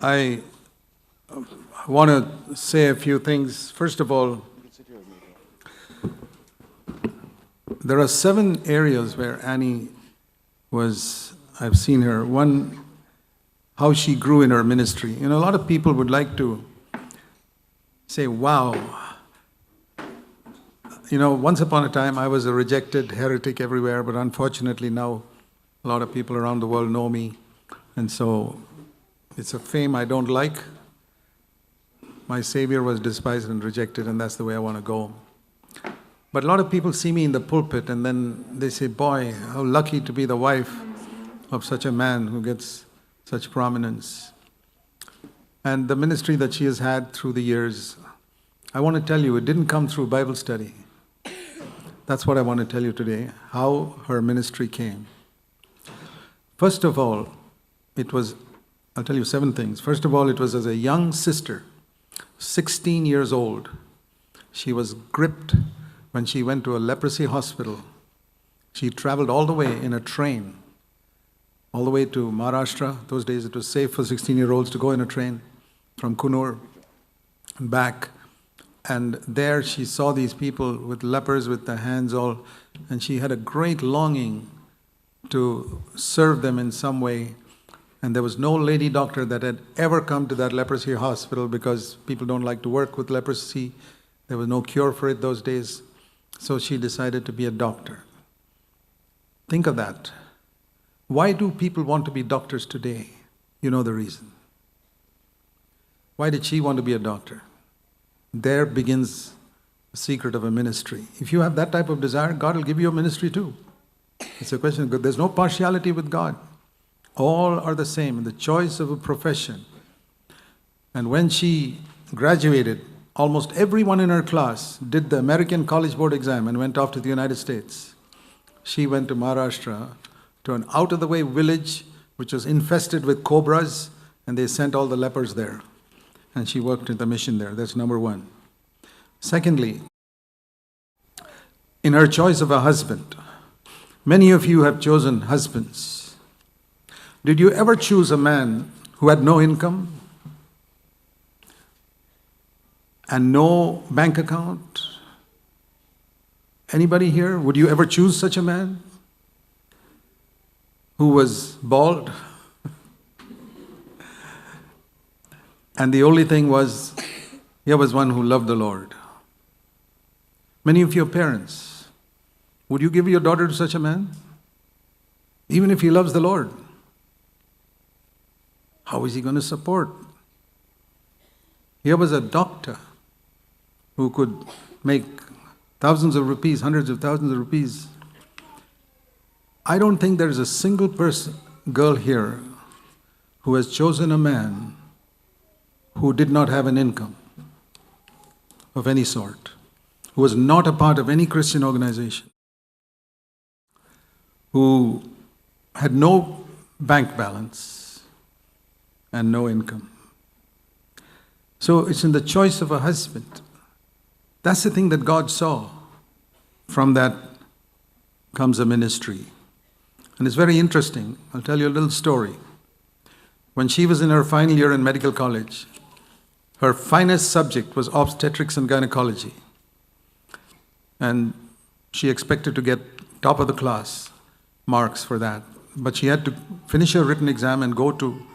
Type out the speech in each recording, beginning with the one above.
I want to say a few things. First of all, there are 7 areas where Annie I've seen her. One, how she grew in her ministry. A lot of people would like to say, wow. Once upon a time I was a rejected heretic everywhere, but unfortunately now a lot of people around the world know me. And so it's a fame I don't like. My Savior was despised and rejected, and that's the way I want to go. But a lot of people see me in the pulpit and then they say, boy, how lucky to be the wife of such a man who gets such prominence. And the ministry that she has had through the years, I want to tell you, it didn't come through Bible study. That's what I want to tell you today, how her ministry came. First of all, I'll tell you 7 things. First of all, it was as a young sister, 16 years old. She was gripped when she went to a leprosy hospital. She traveled all the way in a train, all the way to Maharashtra. Those days it was safe for 16-year-olds to go in a train from Kunur and back. And there she saw these people with lepers with their hands all, and she had a great longing to serve them in some way. And there was no lady doctor that had ever come to that leprosy hospital because people don't like to work with leprosy. There was no cure for it those days. So she decided to be a doctor. Think of that. Why do people want to be doctors today? You know the reason. Why did she want to be a doctor? There begins the secret of a ministry. If you have that type of desire, God will give you a ministry too. It's a question of God. There's no partiality with God. All are the same in the choice of a profession. And when she graduated, almost everyone in her class did the American College Board exam and went off to the United States. She went to Maharashtra, to an out-of-the-way village which was infested with cobras, and they sent all the lepers there. And she worked in the mission there. That's number 1. Secondly, in her choice of a husband, many of you have chosen husbands. Did you ever choose a man who had no income and no bank account? Anybody here? Would you ever choose such a man who was bald? And the only thing was, here was one who loved the Lord. Many of your parents, would you give your daughter to such a man? Even if he loves the Lord. How is he going to support? Here was a doctor who could make thousands of rupees, hundreds of thousands of rupees. I don't think there is a single girl here who has chosen a man who did not have an income of any sort, who was not a part of any Christian organization, who had no bank balance and no income. So it's in the choice of a husband. That's the thing that God saw. From that comes a ministry. And it's very interesting. I'll tell you a little story. When she was in her final year in medical college, her finest subject was obstetrics and gynecology. And she expected to get top of the class marks for that. But she had to finish her written exam and go to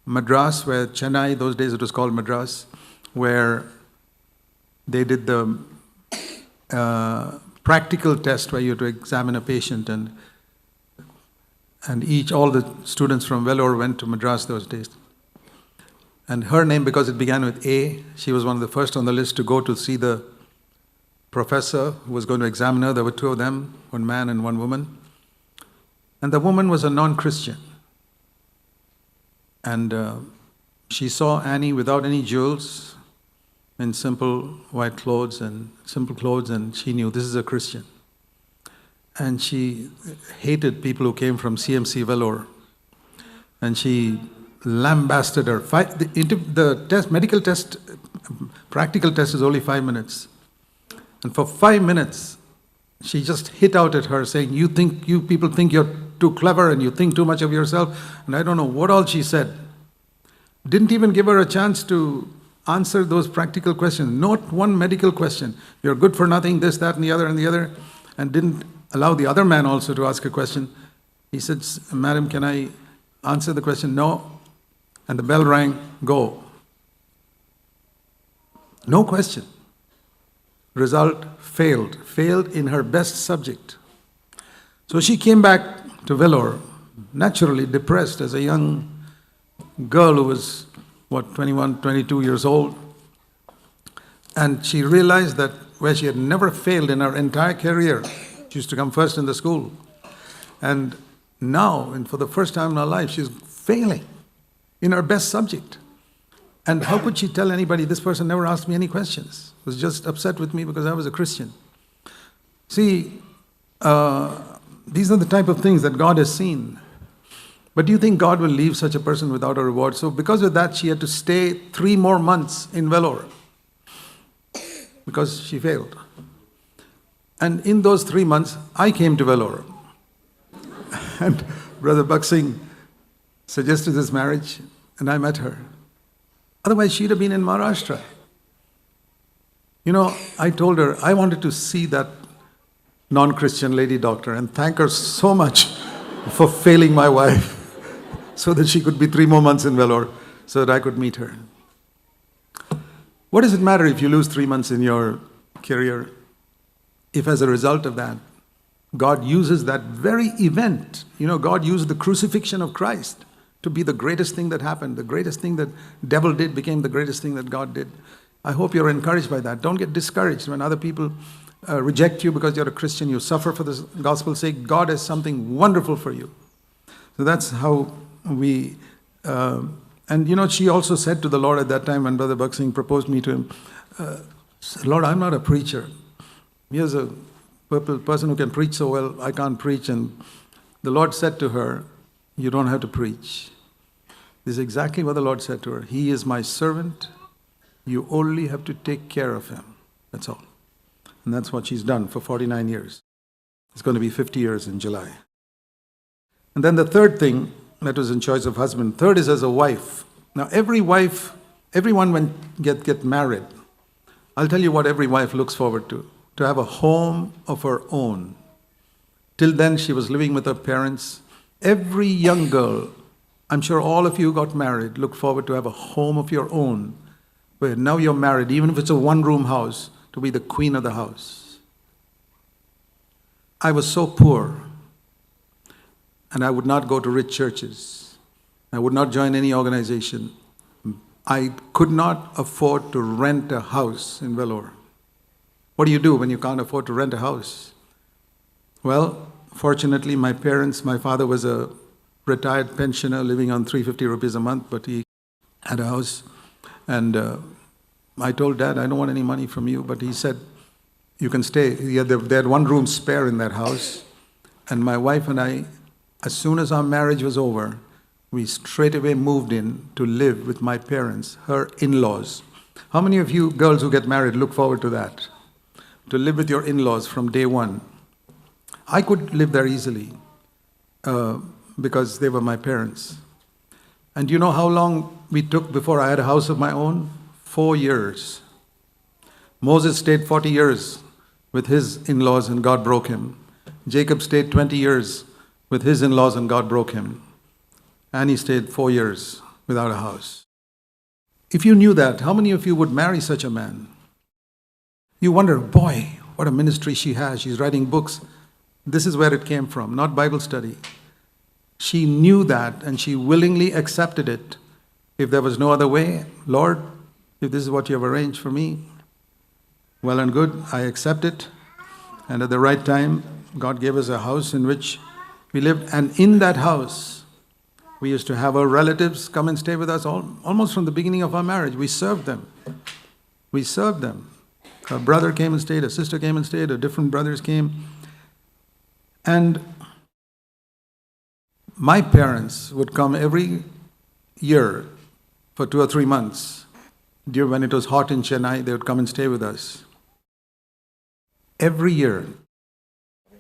Madras, where Chennai, those days it was called Madras, where they did the practical test where you had to examine a patient, and all the students from Vellore went to Madras those days. And her name, because it began with A, she was one of the first on the list to go to see the professor who was going to examine her. There were 2 of them, one man and one woman. And the woman was a non-Christian. And she saw Annie without any jewels, in simple white clothes and simple clothes, and she knew this is a Christian. And she hated people who came from CMC Vellore. And she lambasted her. Medical test, practical test is only 5 minutes. And for 5 minutes, she just hit out at her saying, you people think you're too clever and you think too much of yourself. And I don't know what all she said. Didn't even give her a chance to answer those practical questions. Not one medical question. You're good for nothing, this, that, and the other, and didn't allow the other man also to ask a question. He said, "Madam, can I answer the question?" "No." And the bell rang, "Go." No question. Result, failed. Failed in her best subject. So she came back to Vellore, naturally depressed as a young girl who was, 21, 22 years old. And she realized that where she had never failed in her entire career, she used to come first in the school. And now, and for the first time in her life, she's failing in her best subject. And how could she tell anybody, this person never asked me any questions, was just upset with me because I was a Christian? See, these are the type of things that God has seen. But do you think God will leave such a person without a reward? So because of that, she had to stay 3 more months in Vellore because she failed. And in those 3 months, I came to Vellore. And Brother Buxing suggested this marriage, and I met her. Otherwise, she'd have been in Maharashtra. You know, I told her I wanted to see that non-Christian lady doctor and thank her so much for failing my wife so that she could be 3 more months in Vellore so that I could meet her. What does it matter if you lose 3 months in your career if as a result of that, God uses that very event? You know, God used the crucifixion of Christ to be the greatest thing that happened. The greatest thing that devil did became the greatest thing that God did. I hope you're encouraged by that. Don't get discouraged when other people reject you because you're a Christian. You suffer for the gospel's sake. God has something wonderful for you. So that's how we... and you know, she also said to the Lord at that time when Brother Buxing proposed me to him, "Lord, I'm not a preacher. Here's a person who can preach so well. I can't preach." And the Lord said to her, "You don't have to preach." This is exactly what the Lord said to her. "He is my servant. You only have to take care of him." That's all. And that's what she's done for 49 years. It's going to be 50 years in July. And then the third thing, that was in choice of husband. Third is as a wife. Now everyone when get married, I'll tell you what every wife looks forward to have a home of her own. Till then she was living with her parents. Every young girl, I'm sure all of you got married, look forward to have a home of your own, where now you're married, even if it's a one-room house, to be the queen of the house. I was so poor, and I would not go to rich churches. I would not join any organization. I could not afford to rent a house in Vellore. What do you do when you can't afford to rent a house? Well, fortunately, my father was a retired pensioner living on 350 rupees a month, but he had a house. And I told Dad, "I don't want any money from you," but he said, "You can stay." They had one room spare in that house. And my wife and I, as soon as our marriage was over, we straight away moved in to live with my parents, her in-laws. How many of you girls who get married look forward to that? To live with your in-laws from day one. I could live there easily because they were my parents. And you know how long we took before I had a house of my own? 4 years. Moses stayed 40 years with his in-laws and God broke him. Jacob stayed 20 years with his in-laws and God broke him. And he stayed 4 years without a house. If you knew that, how many of you would marry such a man? You wonder, boy, what a ministry she has. She's writing books. This is where it came from, not Bible study. She knew that and she willingly accepted it. If there was no other way, Lord, if this is what you have arranged for me, well and good, I accept it. And at the right time, God gave us a house in which we lived. And in that house, we used to have our relatives come and stay with us almost from the beginning of our marriage. We served them. We served them. A brother came and stayed, a sister came and stayed, different brothers came. And my parents would come every year for 2 or 3 months. When it was hot in Chennai, they would come and stay with us. Every year,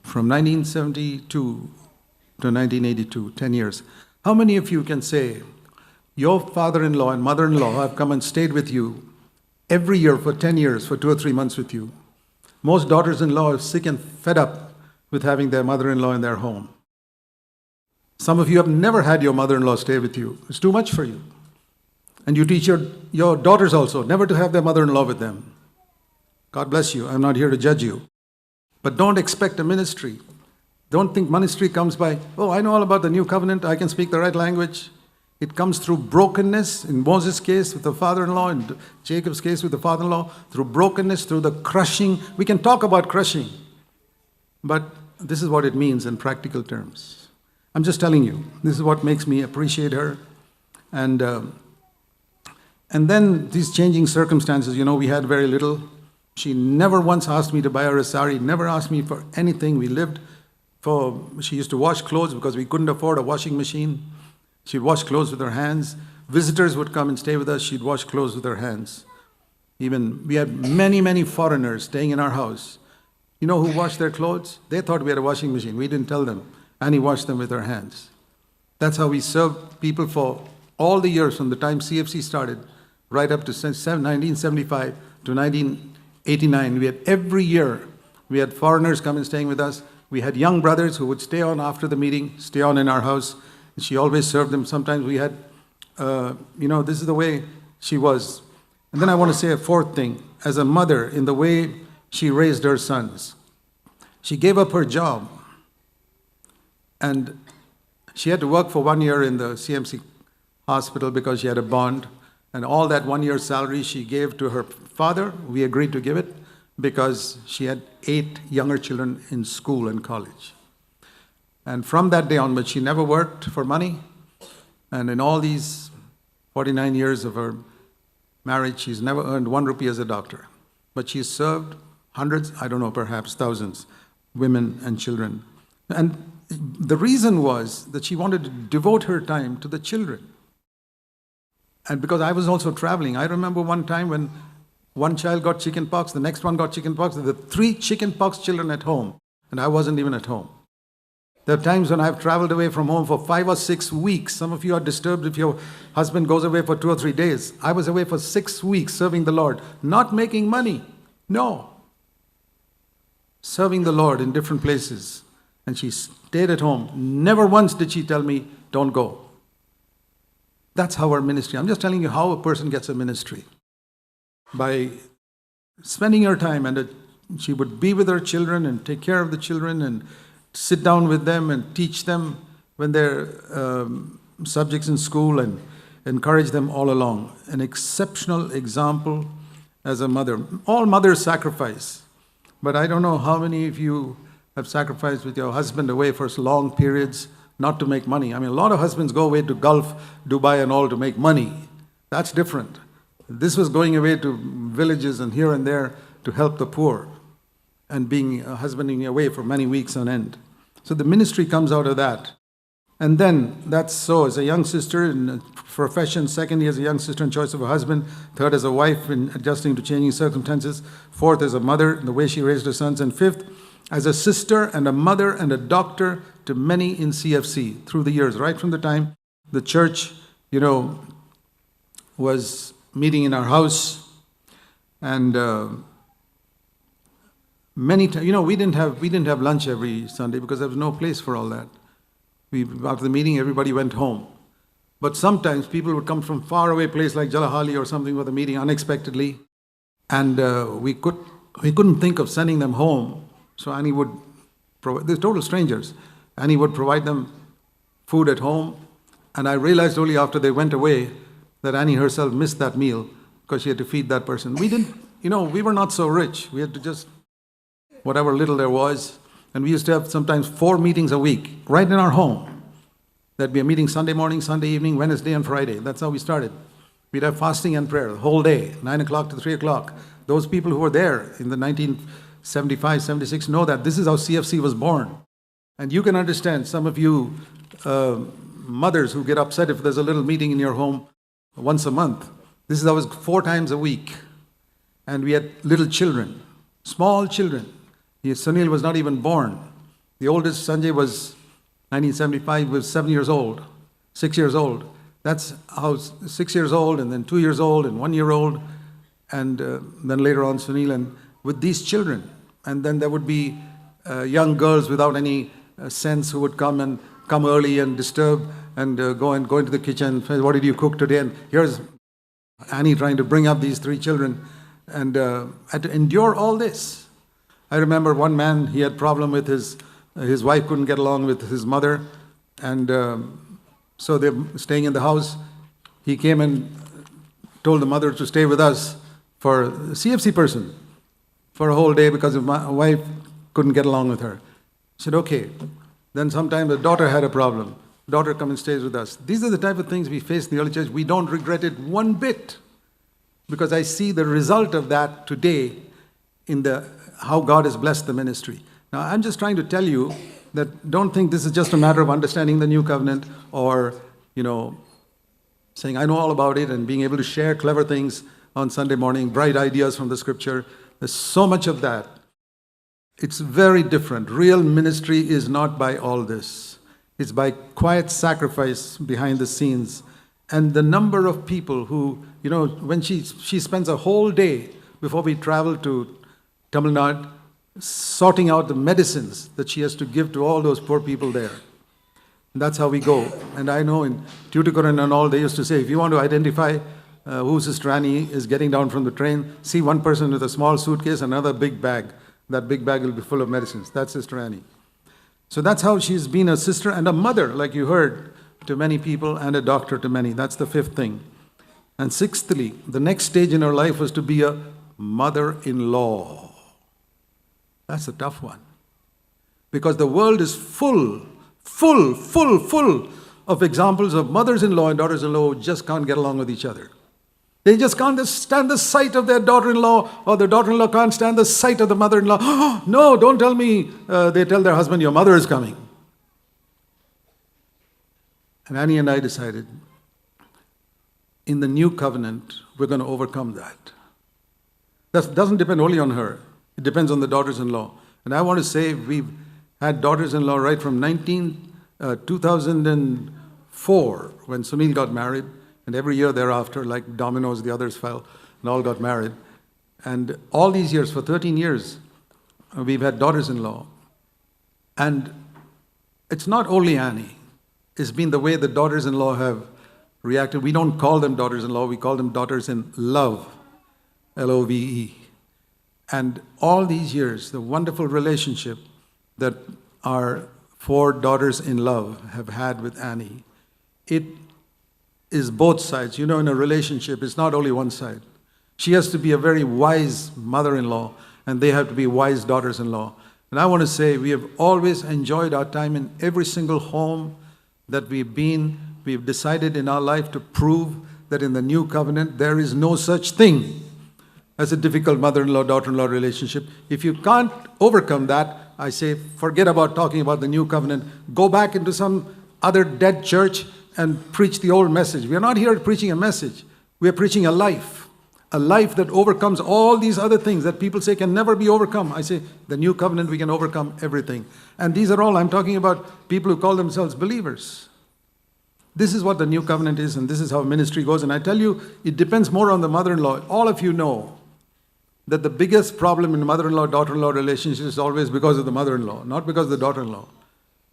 from 1972 to 1982, 10 years. How many of you can say, Your father-in-law and mother-in-law have come and stayed with you every year for 10 years, for 2 or 3 months with you. Most daughters-in-law are sick and fed up with having their mother-in-law in their home. Some of you have never had your mother-in-law stay with you. It's too much for you. And you teach your daughters also never to have their mother-in-law with them. God bless you. I'm not here to judge you. But don't expect a ministry. Don't think ministry comes by, oh, I know all about the new covenant. I can speak the right language. It comes through brokenness, in Moses' case with the father-in-law, in Jacob's case with the father-in-law, through brokenness, through the crushing. We can talk about crushing, but this is what it means in practical terms. I'm just telling you, this is what makes me appreciate her. And then these changing circumstances, we had very little. She never once asked me to buy her a sari, never asked me for anything. She used to wash clothes because we couldn't afford a washing machine. She'd wash clothes with her hands. Visitors would come and stay with us. She'd wash clothes with her hands. Even we had many, many foreigners staying in our house. You know who washed their clothes? They thought we had a washing machine. We didn't tell them. Annie washed them with her hands. That's how we served people for all the years from the time CFC started, right up to 1975 to 1989. Every year, we had foreigners come and staying with us. We had young brothers who would stay on after the meeting, stay on in our house. She always served them. Sometimes we had, this is the way she was. And then I want to say a fourth thing. As a mother, in the way she raised her sons, she gave up her job. And she had to work for 1 year in the CMC hospital because she had a bond. And all that 1 year's salary she gave to her father. We agreed to give it because she had 8 younger children in school and college. And from that day onward, she never worked for money. And in all these 49 years of her marriage, she's never earned 1 rupee as a doctor. But she's served hundreds, I don't know, perhaps thousands, women and children. And the reason was that she wanted to devote her time to the children. And because I was also traveling, I remember one time when one child got chickenpox, the next one got chickenpox, there were 3 chickenpox children at home, and I wasn't even at home. There are times when I've traveled away from home for 5 or 6 weeks. Some of you are disturbed if your husband goes away for 2 or 3 days. I was away for 6 weeks serving the Lord, not making money. No. Serving the Lord in different places. And she stayed at home. Never once did she tell me, don't go. That's how our ministry. I'm just telling you how a person gets a ministry. By spending her time, and she would be with her children and take care of the children and sit down with them and teach them when they're subjects in school and encourage them all along. An exceptional example as a mother. All mothers sacrifice, but I don't know how many of you have sacrificed with your husband away for long periods not to make money. I mean, a lot of husbands go away to Gulf, Dubai and all to make money. That's different. This was going away to villages and here and there to help the poor and being husbanding away for many weeks on end. So the ministry comes out of that. And then that's so as a young sister in profession, secondly as a young sister in choice of a husband, third as a wife in adjusting to changing circumstances, fourth as a mother in the way she raised her sons, and fifth as a sister and a mother and a doctor to many in CFC through the years, right from the time the church, was meeting in our house. And many times, we didn't have lunch every Sunday because there was no place for all that. After the meeting, everybody went home. But sometimes people would come from far away place like Jalahali or something for the meeting unexpectedly, and we couldn't think of sending them home. So Annie would provide. They're total strangers. Annie would provide them food at home, and I realized only after they went away that Annie herself missed that meal because she had to feed that person. We didn't, we were not so rich. We had to just whatever little there was. And we used to have sometimes 4 meetings a week, right in our home. There'd be a meeting Sunday morning, Sunday evening, Wednesday and Friday. That's how we started. We'd have fasting and prayer the whole day, 9 o'clock to 3 o'clock. Those people who were there in the 1975, 76 know that this is how CFC was born. And you can understand, some of you mothers who get upset if there's a little meeting in your home once a month. This is always 4 times a week. And we had little children, small children. Sunil was not even born. The oldest, Sanjay, was 1975, was 7 years old, 6 years old. That's how 6 years old, and then 2 years old, and 1 year old, and then later on Sunil, and with these children. And then there would be young girls without any sense who would come early and disturb and go into the kitchen. What did you cook today? And here's Annie trying to bring up these 3 children, and had to endure all this. I remember one man, he had problem with his wife couldn't get along with his mother, and so they're staying in the house. He came and told the mother to stay with us for a CFC person for a whole day because my wife couldn't get along with her. She said, okay. Then sometime the daughter had a problem. Daughter come and stays with us. These are the type of things we face in the early church. We don't regret it one bit, because I see the result of that today in how God has blessed the ministry. Now, I'm just trying to tell you that don't think this is just a matter of understanding the new covenant or, saying I know all about it and being able to share clever things on Sunday morning, bright ideas from the scripture. There's so much of that. It's very different. Real ministry is not by all this. It's by quiet sacrifice behind the scenes. And the number of people who, when she spends a whole day before we travel to Tamil Nadu, sorting out the medicines that she has to give to all those poor people there. And that's how we go. And I know in Tuticorin and all, they used to say, if you want to identify who Sister Annie is getting down from the train, see one person with a small suitcase, another big bag. That big bag will be full of medicines. That's Sister Annie. So that's how she's been a sister and a mother, like you heard, to many people, and a doctor to many. That's the 5th thing. And 6thly, the next stage in her life was to be a mother-in-law. That's a tough one. Because the world is full of examples of mothers-in-law and daughters-in-law who just can't get along with each other. They just can't stand the sight of their daughter-in-law, or the daughter-in-law can't stand the sight of the mother-in-law. Oh, no, don't tell me. They tell their husband, your mother is coming. And Annie and I decided, in the new covenant, we're going to overcome that. That doesn't depend only on her. It depends on the daughters-in-law. And I want to say we've had daughters-in-law right from 2004, when Sunil got married, and every year thereafter, like dominoes, the others fell, and all got married. And all these years, for 13 years, we've had daughters-in-law. And it's not only Annie. It's been the way the daughters-in-law have reacted. We don't call them daughters-in-law, we call them daughters-in-love, L-O-V-E. And all these years, the wonderful relationship that our 4 daughters-in-love have had with Annie, it is both sides. In a relationship, it's not only one side. She has to be a very wise mother-in-law, and they have to be wise daughters-in-law. And I want to say we have always enjoyed our time in every single home that we've been. We've decided in our life to prove that in the new covenant, there is no such thing as a difficult mother-in-law, daughter-in-law relationship. If you can't overcome that, I say, forget about talking about the new covenant. Go back into some other dead church and preach the old message. We are not here preaching a message. We are preaching a life that overcomes all these other things that people say can never be overcome. I say, the new covenant, we can overcome everything. And these are all, I'm talking about people who call themselves believers. This is what the new covenant is, and this is how ministry goes. And I tell you, it depends more on the mother-in-law. All of you know that the biggest problem in mother-in-law, daughter-in-law relationship is always because of the mother-in-law, not because of the daughter-in-law.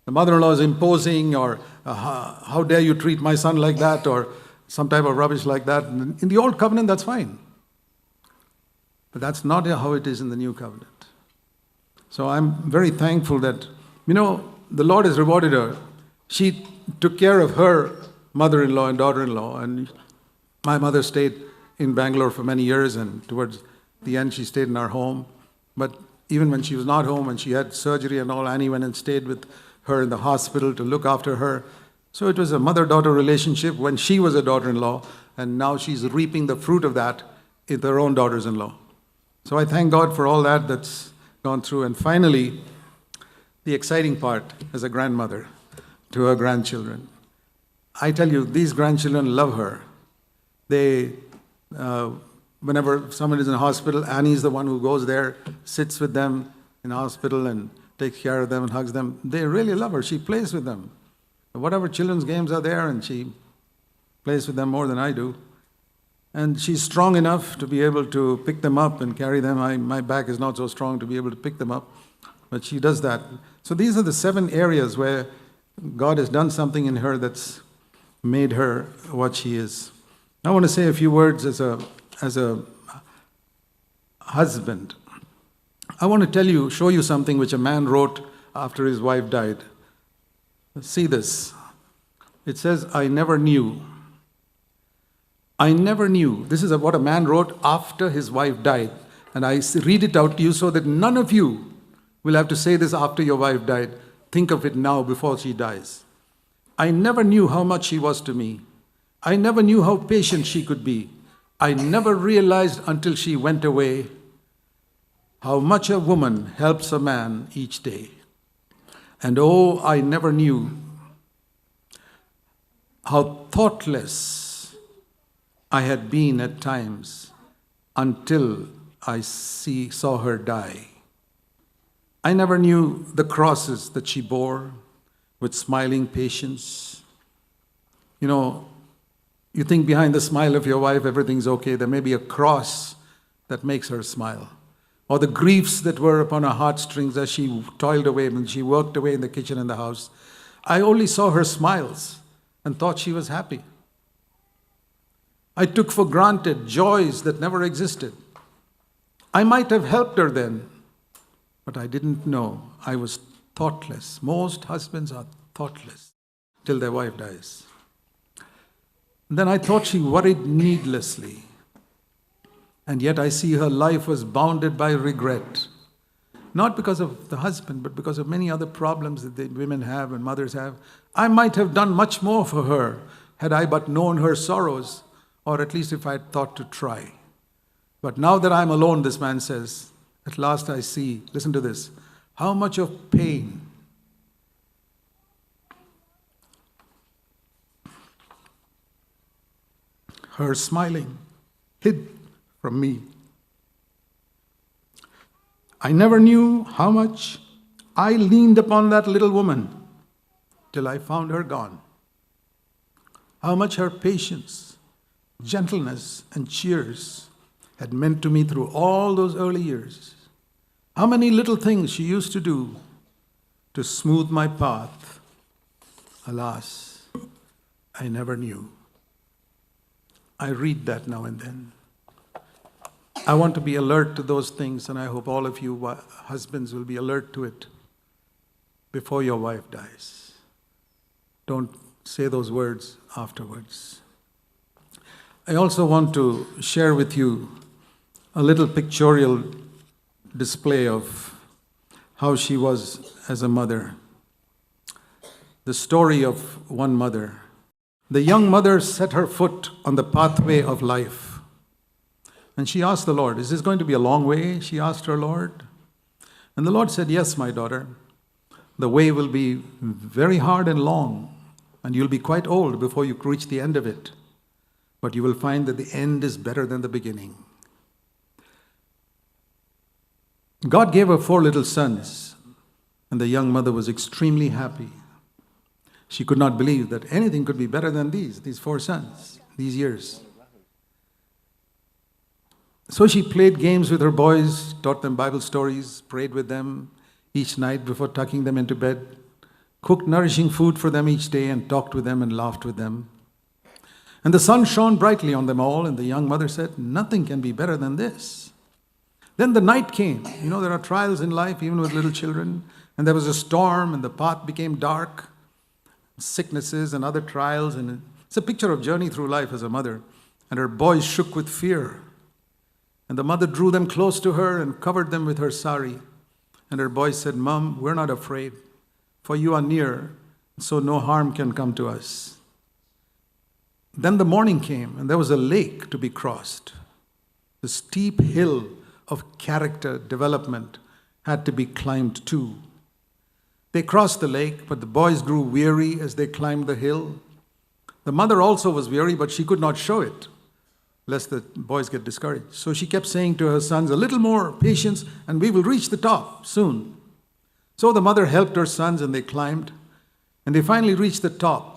The mother-in-law is imposing, or how dare you treat my son like that, or some type of rubbish like that. In the old covenant, that's fine. But that's not how it is in the new covenant. So I'm very thankful that, the Lord has rewarded her. She took care of her mother-in-law and daughter-in-law, and my mother stayed in Bangalore for many years, and towards the end she stayed in our home. But even when she was not home and she had surgery and all, Annie went and stayed with her in the hospital to look after her. So it was a mother-daughter relationship when she was a daughter-in-law, and now she's reaping the fruit of that in her own daughters-in-law. So I thank God for all that's gone through. And finally, the exciting part as a grandmother to her grandchildren. I tell you, these grandchildren love her. They, whenever someone is in a hospital, Annie's the one who goes there, sits with them in the hospital and takes care of them and hugs them. They really love her. She plays with them. Whatever children's games are there, and she plays with them more than I do. And she's strong enough to be able to pick them up and carry them. My back is not so strong to be able to pick them up, but she does that. So these are the 7 areas where God has done something in her that's made her what she is. I want to say a few words as a husband. I want to show you something which a man wrote after his wife died. See this. It says, I never knew. I never knew. This is what a man wrote after his wife died. And I read it out to you so that none of you will have to say this after your wife died. Think of it now before she dies. I never knew how much she was to me. I never knew how patient she could be. I never realized until she went away how much a woman helps a man each day. And oh, I never knew how thoughtless I had been at times until I saw her die. I never knew the crosses that she bore with smiling patience. You know, you think behind the smile of your wife everything's okay. There may be a cross that makes her smile. Or the griefs that were upon her heartstrings as she toiled away and she worked away in the kitchen and the house. I only saw her smiles and thought she was happy. I took for granted joys that never existed. I might have helped her then, but I didn't know. I was thoughtless. Most husbands are thoughtless till their wife dies. And then I thought she worried needlessly. And yet I see her life was bounded by regret. Not because of the husband, but because of many other problems that the women have and mothers have. I might have done much more for her had I but known her sorrows, or at least if I had thought to try. But now that I'm alone, this man says, at last I see, listen to this, how much of pain her smiling hid from me. I never knew how much I leaned upon that little woman till I found her gone. How much her patience, gentleness, and cheers had meant to me through all those early years. How many little things she used to do to smooth my path. Alas, I never knew. I read that now and then. I want to be alert to those things, and I hope all of you husbands will be alert to it before your wife dies. Don't say those words afterwards. I also want to share with you a little pictorial display of how she was as a mother. The story of one mother. The young mother set her foot on the pathway of life. And she asked the Lord, is this going to be a long way? She asked her Lord. And the Lord said, yes, my daughter. The way will be very hard and long, and you'll be quite old before you reach the end of it. But you will find that the end is better than the beginning. God gave her 4 little sons, and the young mother was extremely happy. She could not believe that anything could be better than these 4 sons, these years. So she played games with her boys, taught them Bible stories, prayed with them each night before tucking them into bed, cooked nourishing food for them each day, and talked with them and laughed with them. And the sun shone brightly on them all, and the young mother said, nothing can be better than this. Then the night came. You know, there are trials in life, even with little children. And there was a storm, and the path became dark, sicknesses and other trials. And it's a picture of journey through life as a mother. And her boys shook with fear. And the mother drew them close to her and covered them with her sari. And her boys said, Mom, we're not afraid, for you are near, so no harm can come to us. Then the morning came, and there was a lake to be crossed. The steep hill of character development had to be climbed too. They crossed the lake, but the boys grew weary as they climbed the hill. The mother also was weary, but she could not show it, lest the boys get discouraged. So she kept saying to her sons, a little more patience, and we will reach the top soon. So the mother helped her sons, and they climbed, and they finally reached the top.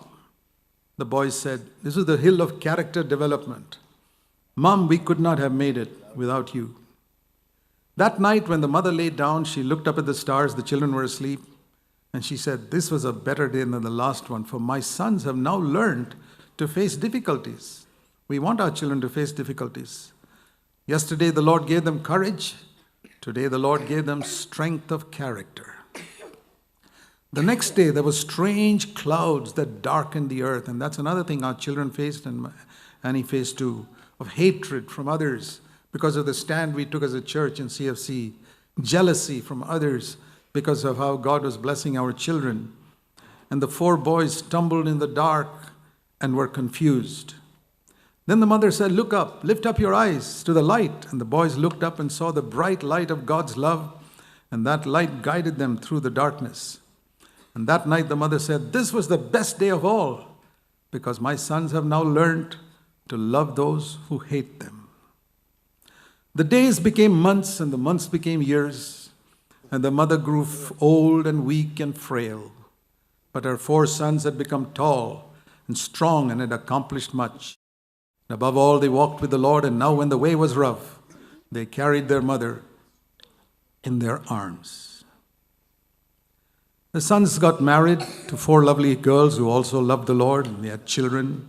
The boys said, "This is the hill of character development. Mom, we could not have made it without you." That night when the mother lay down, she looked up at the stars, the children were asleep, and she said, "This was a better day than the last one, for my sons have now learned to face difficulties." We want our children to face difficulties. Yesterday the Lord gave them courage. Today the Lord gave them strength of character. The next day there were strange clouds that darkened the earth, and that's another thing our children faced and Annie faced too, of hatred from others because of the stand we took as a church in CFC, jealousy from others because of how God was blessing our children. And the 4 boys stumbled in the dark and were confused. Then the mother said, "Look up, lift up your eyes to the light." And the boys looked up and saw the bright light of God's love, and that light guided them through the darkness. And that night the mother said, "This was the best day of all, because my sons have now learned to love those who hate them." The days became months, and the months became years, and the mother grew old and weak and frail. But her 4 sons had become tall and strong and had accomplished much. And above all, they walked with the Lord, and now when the way was rough, they carried their mother in their arms. The sons got married to 4 lovely girls who also loved the Lord, and they had children,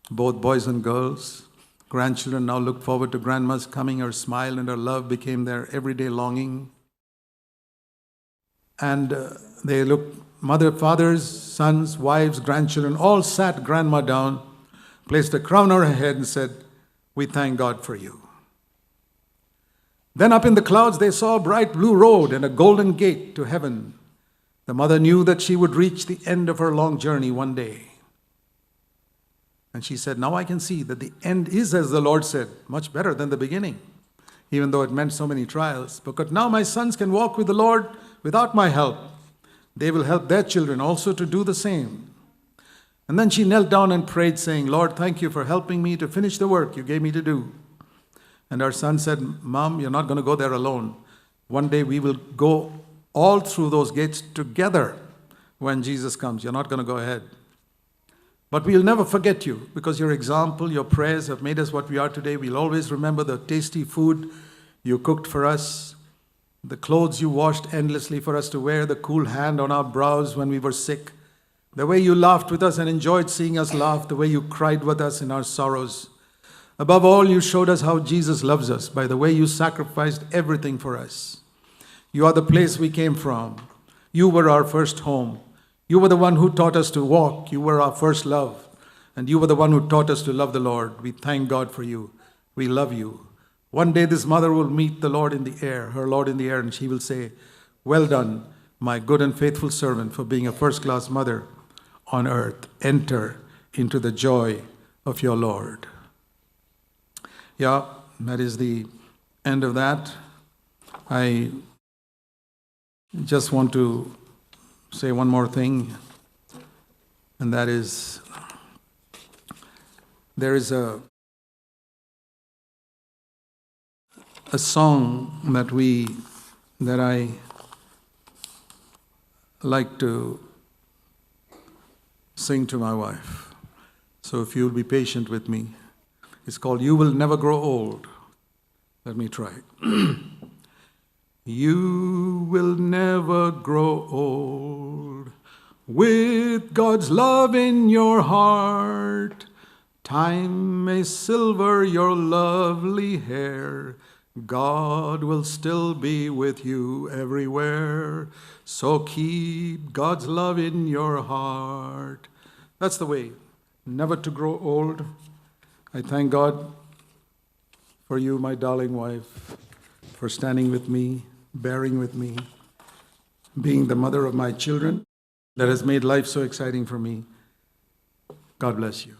both boys and girls. Grandchildren now looked forward to grandma's coming. Her smile and her love became their everyday longing. And they looked, mother, fathers, sons, wives, grandchildren, all sat grandma down, placed a crown on her head and said, "We thank God for you." Then up in the clouds they saw a bright blue road and a golden gate to heaven. The mother knew that she would reach the end of her long journey one day. And she said, "Now I can see that the end is, as the Lord said, much better than the beginning, even though it meant so many trials. Because now my sons can walk with the Lord without my help. They will help their children also to do the same." And then she knelt down and prayed, saying, "Lord, thank you for helping me to finish the work you gave me to do." And our son said, "Mom, you're not going to go there alone. One day we will go all through those gates together when Jesus comes. You're not going to go ahead. But we'll never forget you, because your example, your prayers have made us what we are today. We'll always remember the tasty food you cooked for us, the clothes you washed endlessly for us to wear, the cool hand on our brows when we were sick, the way you laughed with us and enjoyed seeing us laugh, the way you cried with us in our sorrows. Above all, you showed us how Jesus loves us by the way you sacrificed everything for us. You are the place we came from. You were our first home. You were the one who taught us to walk. You were our first love. And you were the one who taught us to love the Lord. We thank God for you. We love you. One day this mother will meet the Lord in the air, her Lord in the air, and she will say, "Well done, my good and faithful servant, for being a first-class mother on earth. Enter into the joy of your Lord." Yeah, that is the end of that. I just want to say one more thing, and that is, there is a song that I like to sing to my wife. So if you'll be patient with me. It's called "You Will Never Grow Old." Let me try. You will never grow old with God's love in your heart. Time may silver your lovely hair. God will still be with you everywhere. So keep God's love in your heart. That's the way, never to grow old. I thank God for you, my darling wife, for standing with me, bearing with me, being the mother of my children that has made life so exciting for me. God bless you.